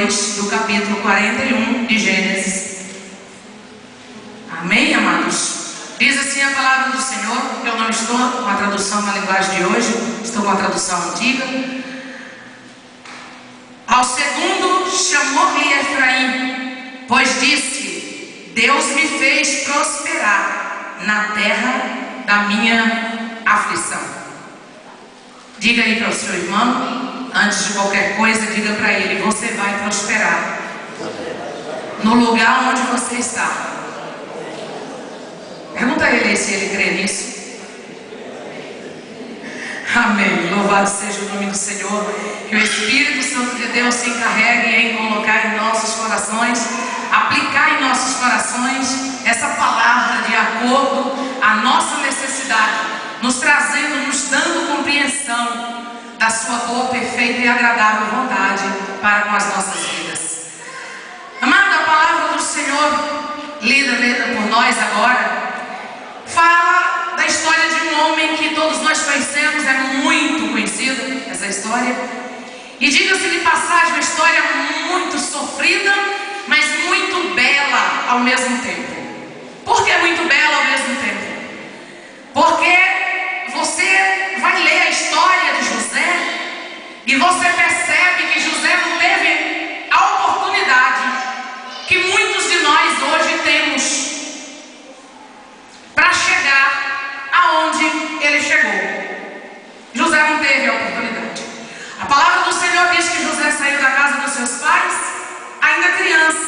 2 do capítulo 41 de Gênesis. Amém, amados? Diz assim a palavra do Senhor. Eu não estou com a tradução na linguagem de hoje, estou com a tradução antiga. Ao segundo chamou-lhe Efraim, pois disse: Deus me fez prosperar na terra da minha aflição. Diga aí para o seu irmão, antes de qualquer coisa, diga para ele: você vai prosperar no lugar onde você está. Pergunta a ele se ele crê nisso. Amém. Louvado seja o nome do Senhor. Que o Espírito Santo de Deus se encarregue em colocar em nossos corações, aplicar em nossos corações essa palavra de acordo à nossa necessidade, nos trazendo, nos dando compreensão da sua boa, perfeita e agradável vontade para com as nossas vidas. Amado, a palavra do Senhor, lida por nós agora, fala da história de um homem que todos nós conhecemos, é muito conhecida essa história. E diga-se de passagem, uma história muito sofrida, mas muito bela ao mesmo tempo. Por que muito bela ao mesmo tempo? Porque você vai ler a história de José e você percebe que José não teve a oportunidade que muitos de nós hoje temos para chegar aonde ele chegou. José não teve a oportunidade. A palavra do Senhor diz que José saiu da casa dos seus pais ainda criança.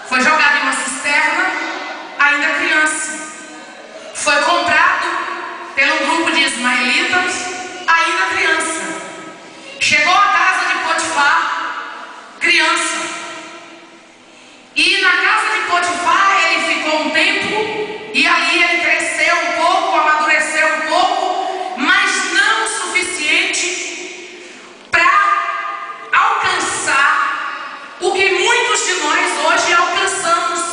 Foi jogado em uma cisterna ainda criança. Foi comprado pelo grupo de ismaelitas ainda criança. Chegou à casa de Potifar criança. E na casa de Potifar ele ficou um tempo, e ali ele cresceu um pouco, amadureceu um pouco, mas não o suficiente para alcançar o que muitos de nós hoje alcançamos,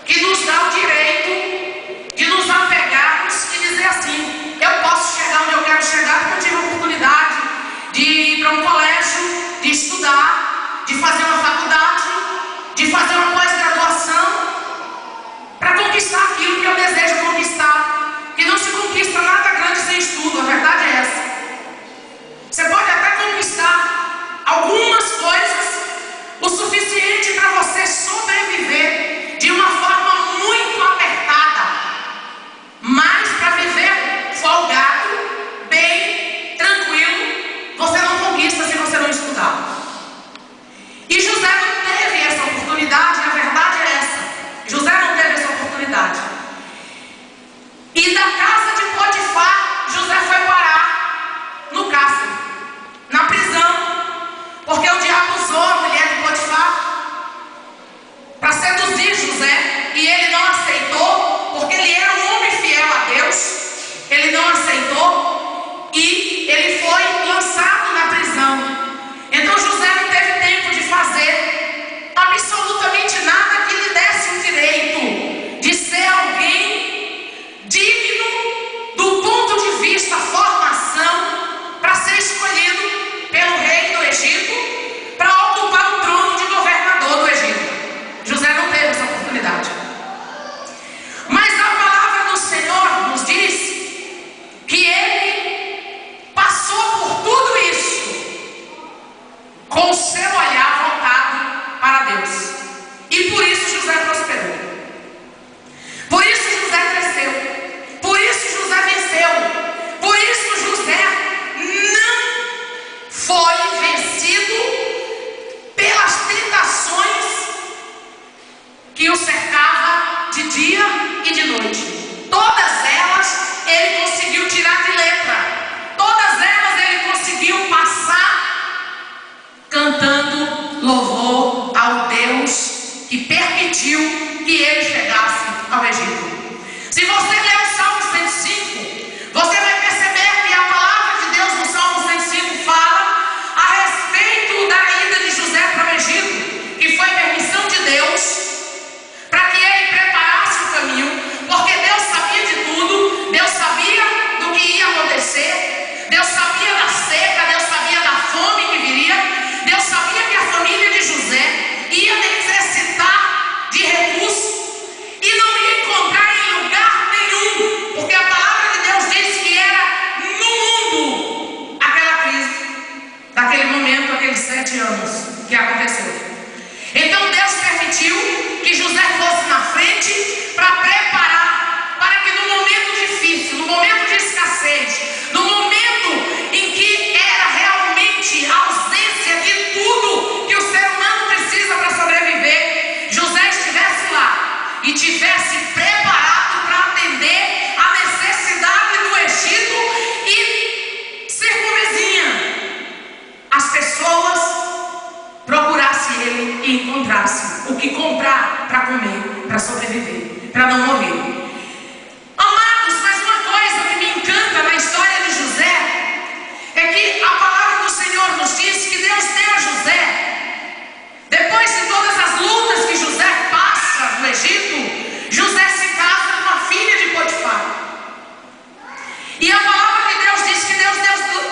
que nos dá o direito de nos apegarmos e dizer assim: eu posso chegar onde eu quero chegar porque eu tive a oportunidade de ir para um colégio, de estudar, de fazer uma faculdade, de fazer uma pós-graduação, para conquistar aquilo que eu desejo conquistar. Que não se conquista nada grande sem estudo, a verdade é essa. Você pode até conquistar algumas coisas o suficiente para você sobreviver de uma forma muito apertada, mas para viver folgado, bem, tranquilo, você não conquista se você não estudar. E José não teve essa oportunidade, a verdade é essa. José não teve essa oportunidade. E da casa de Potifar, José foi parar no cárcere, na prisão, porque o diabo usou a mulher de Potifar para seduzir José, e ele não aceitou, porque ele era um homem fiel a Deus. Ele não aceitou e ele foi lançado na prisão. Então José não teve tempo de fazer absolutamente nada que lhe desse o direito de ser alguém digno do ponto de vista formação para ser escolhido pelo rei do Egito para ocupar o trono de governador do Egito. José não teve essa oportunidade. Mas a palavra do Senhor nos diz que ele passou por tudo isso com o seu olhar voltado para Deus. E por isso José prosperou. Por isso José cresceu. Por isso José venceu. Por isso José não foi vencido pelas tentações que o cercava de dia e de noite. Todas elas ele conseguiu tirar de letra. Todas elas ele conseguiu passar cantando louvor ao Deus que permitiu que ele chegasse ao Egito. Se você ler o Salmo 105, você vai perceber que a palavra de Deus no Salmo 105 fala a respeito da ida de José para o Egito, que foi permissão de Deus para que ele preparasse o caminho, porque Deus sabia de tudo, Deus sabia do que ia acontecer, Deus sabia da seca, Deus sabia da fome que viria, Deus sabia dos 7 anos que aconteceu. Então Deus permitiu que José fosse na frente para preparar, para que no momento difícil, no momento de escassez, no momento em que era realmente a ausência de tudo que o ser humano precisa para sobreviver, José estivesse lá e tivesse preparado para atender a necessidade do Egito e circunvizinha. As pessoas procurasse ele e encontrasse o que comprar para comer, para sobreviver, para não morrer. Amados, mas uma coisa que me encanta na história de José é que a palavra do Senhor nos diz que Deus deu a José, depois de todas as lutas que José passa no Egito, José se casa com a filha de Potifar. E a palavra de Deus diz que Deus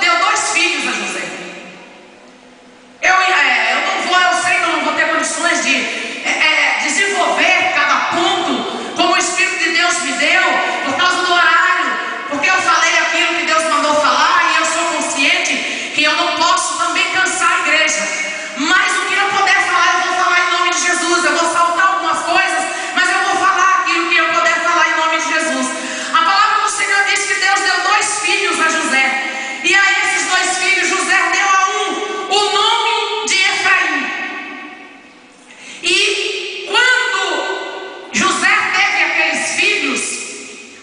deu 2 filhos a José. Eu sei que eu não vou ter condições de desenvolver cada ponto como o Espírito de Deus me deu, por causa do horário, porque eu falei aquilo que Deus mandou falar e eu sou consciente que eu não posso também cansar a igreja. Mas o que eu puder falar, eu vou falar em nome de Jesus. Eu vou saltar algumas coisas, mas eu vou falar aquilo que eu puder falar em nome de Jesus. A palavra do Senhor diz que Deus deu 2 filhos a José, e a esses 2 filhos José deu a um o nome de Efraim. E quando José teve aqueles filhos,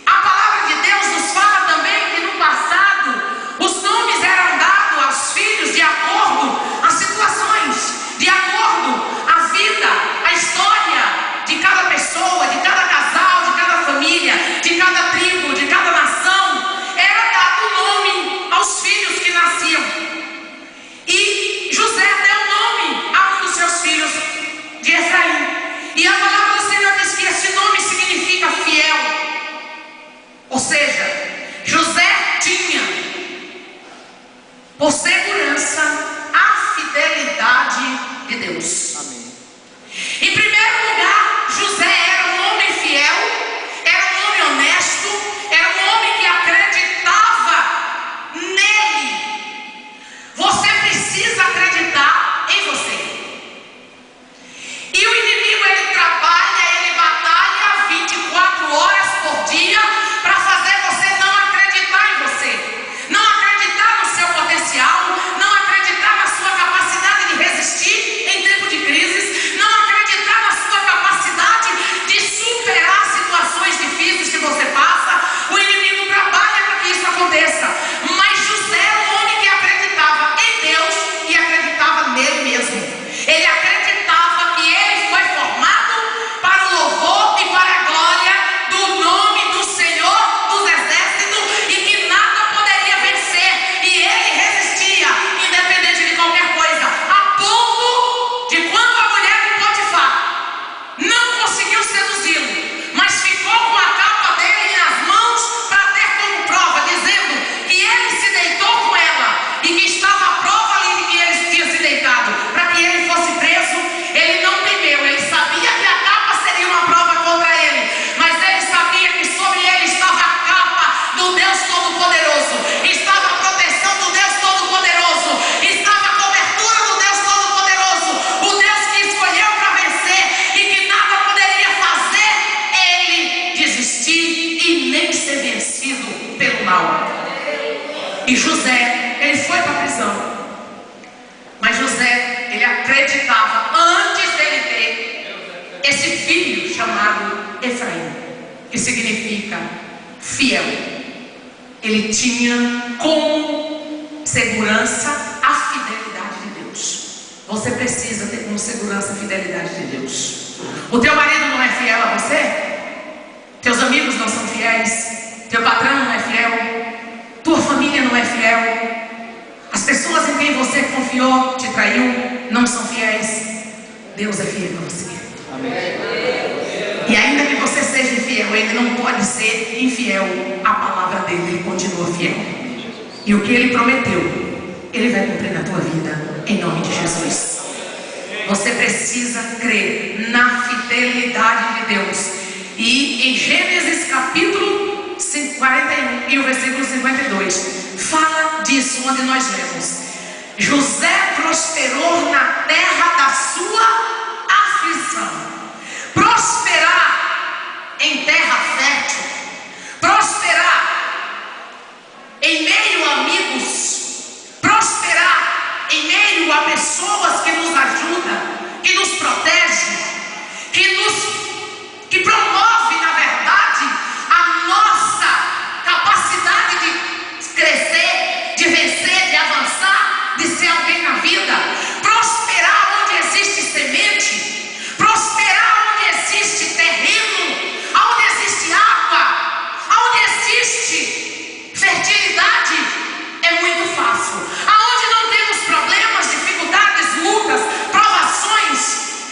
a palavra de Deus nos fala também que no passado os nomes eram dados aos filhos de acordo às situações, de acordo à vida, à história de cada pessoa, de cada casal, de cada família, de cada tribo, de cada nação. Era dado o nome aos filhos que nasciam. E José deu nome a um dos seus filhos de Efraim. E a palavra do Senhor diz que esse nome significa fiel. Ou seja, José tinha por segurança a fidelidade de Deus. Amém. Em primeiro lugar, José era um homem fiel, era um homem honesto, era um homem que acreditava nele. Você precisa acreditar em você. E o inimigo, ele trabalha, ele batalha 24 horas por dia para fazer você não acreditar em você, não acreditar no seu potencial, não acreditar na sua capacidade de resistir em tempo de crises, não acreditar na sua capacidade de superar situações difíceis que você passa. O inimigo trabalha para que isso aconteça. Mas José era um homem que acreditava em Deus e acreditava nele mesmo. Ele acreditava que ele foi formado para o louvor e para a glória do nome do Senhor dos Exércitos e que nada poderia vencer. E ele resistia, independente de qualquer coisa, a ponto de quando a mulher de Potifar não conseguiu seduzi-lo, mas ficou com a capa dele nas mãos para ter como prova, dizendo que ele se deitou com ela e que estava a prova ali de que ele tinha se deitado, para que ele fosse preso. Ele não temeu, ele sabia que a capa seria uma prova contra ele, mas ele sabia que sobre ele estava a capa do Deus Todo-Poderoso, estava a proteção do Deus Todo-Poderoso, estava a cobertura do Deus Todo-Poderoso, o Deus que escolheu para vencer e que nada poderia fazer ele desistir e nem ser vencido pelo mal. E José, ele foi para a prisão. Mas José, ele acreditava, antes dele ter esse filho chamado Efraim, que significa fiel, ele tinha como segurança a fidelidade de Deus. Você precisa ter como segurança a fidelidade de Deus. O teu marido não é fiel a você? Teus amigos não são fiéis? Teu patrão não é fiel? Tua família não é fiel? As pessoas em quem você confiou, te traiu, não são fiéis? Deus é fiel a você. Amém. E ainda que você seja infiel, ele não pode ser infiel à palavra dele, ele continua fiel. E o que ele prometeu, ele vai cumprir na tua vida, em nome de Jesus. Você precisa crer na fidelidade de Deus. E em Gênesis capítulo 41 e o versículo 52 fala disso, onde nós lemos: José prosperou na terra da sua aflição. Prosperar em terra fértil, prosperar em meio a amigos, prosperar em meio a pessoas que nos ajudam, que nos protegem, que promove, na verdade, a nossa capacidade de crescer, de vencer, de avançar, de ser alguém na vida. Prosperar onde existe semente, prosperar onde existe terreno, onde existe água, onde existe fertilidade, é muito fácil. Aonde não temos problemas, dificuldades, lutas, provações,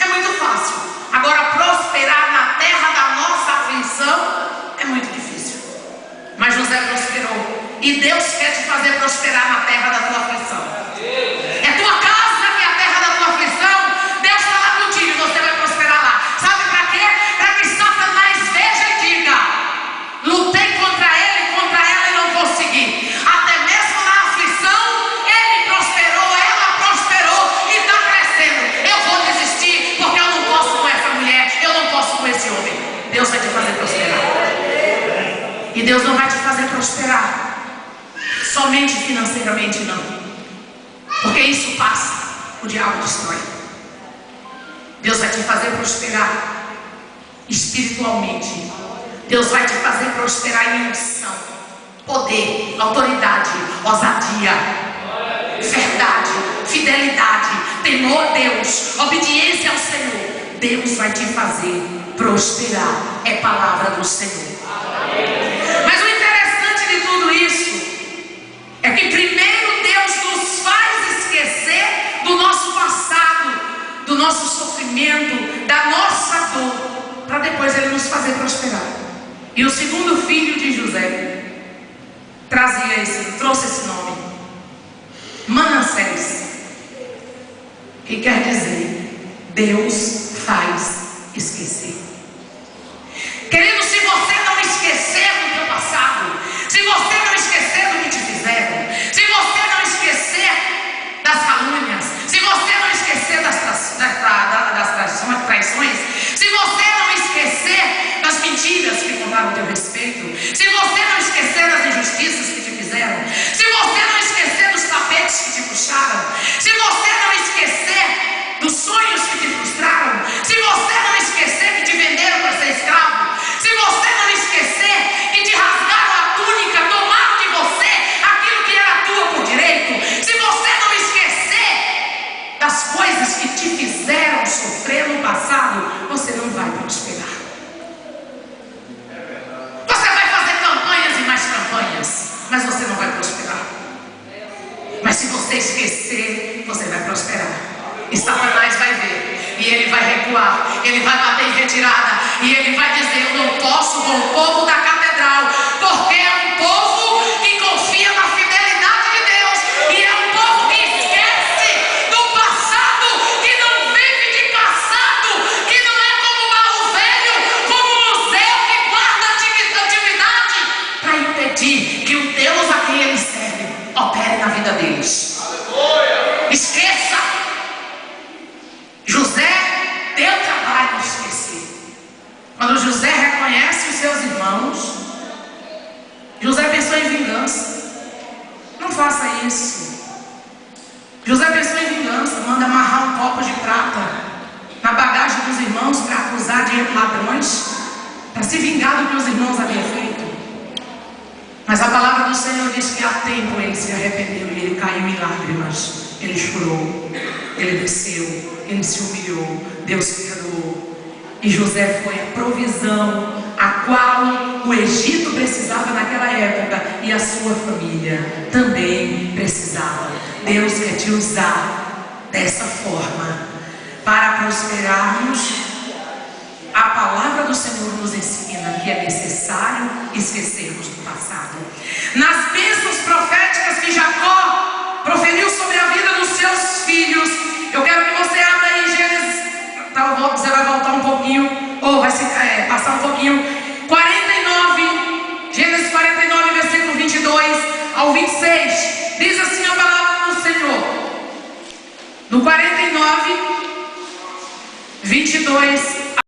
é muito fácil. Agora, prosperar na terra da nossa aflição é muito difícil. Mas José prosperou. E Deus quer te fazer prosperar na terra da tua aflição. É tua casa que é a terra da tua aflição. Deus está lá contigo e você vai prosperar lá. Sabe para quê? Para que Satanás veja e diga: lutei contra ele, contra ela e não consegui. Até mesmo na aflição, ele prosperou, ela prosperou e está crescendo. Eu vou desistir porque eu não posso com essa mulher, eu não posso com esse homem. Deus vai te fazer prosperar. E Deus não vai te fazer prosperar somente financeiramente, não. Porque isso passa, o diabo destrói. Deus vai te fazer prosperar espiritualmente. Deus vai te fazer prosperar em unção, poder, autoridade, ousadia, verdade, fidelidade, temor a Deus, obediência ao Senhor. Deus vai te fazer prosperar. É palavra do Senhor. Mas o interessante de tudo isso é que primeiro Deus nos faz esquecer do nosso passado, do nosso sofrimento, da nossa dor, para depois Ele nos fazer prosperar. E o segundo filho de José trouxe esse nome, Manassés, que quer dizer Deus faz esquecer. Querido, se você não esquecer do teu passado, se você não esquecer do que te fizeram, se você não esquecer das calúnias, se você não esquecer das traições, se você não esquecer das mentiras que contaram a teu respeito, se você não esquecer das injustiças que te fizeram, se você não esquecer dos tapetes que te puxaram, se você não esquecer dos sonhos que te frustraram, se você não esquecer que te venderam para ser escravo, se você não esquecer que te rasgaram a túnica, tomaram de você aquilo que era tua por direito, se você não esquecer das coisas que te fizeram sofrer no passado, você não vai prosperar. Você vai fazer campanhas e mais campanhas, mas você não vai prosperar. Mas se você esquecer, você vai prosperar. E Satanás vai ver, e ele vai recuar, ele vai bater em retirada, e ele vai dizer: eu não posso com o povo da catedral, porque é um povo que confia na fidelidade de Deus, e é um povo que esquece do passado, que não vive de passado, que não é como um baú velho, como um museu que guarda antiguidade, para impedir que o Deus a quem ele serve opere na vida deles. Esqueça. José deu trabalho de esquecer. Quando José reconhece os seus irmãos, José pensou em vingança. Não faça isso. José pensou em vingança. Manda amarrar um copo de prata na bagagem dos irmãos para acusar de ladrões, para se vingar do que os irmãos haviam feito. Mas a palavra do Senhor diz que há tempo ele se arrependeu e ele caiu em lágrimas. Ele chorou, ele desceu, ele se humilhou, Deus se perdoou. E José foi a provisão a qual o Egito precisava naquela época, e a sua família também precisava. Deus quer te usar dessa forma para prosperarmos. A palavra do Senhor nos ensina que é necessário esquecermos do passado. Nas bênçãos proféticas que Jacó proferiu sobre a vida dos seus filhos, eu quero que você abra aí Gênesis. Você vai voltar um pouquinho, ou vai passar um pouquinho. 49, Gênesis 49, versículo 22 ao 26. Diz assim a palavra do Senhor: No 49, 22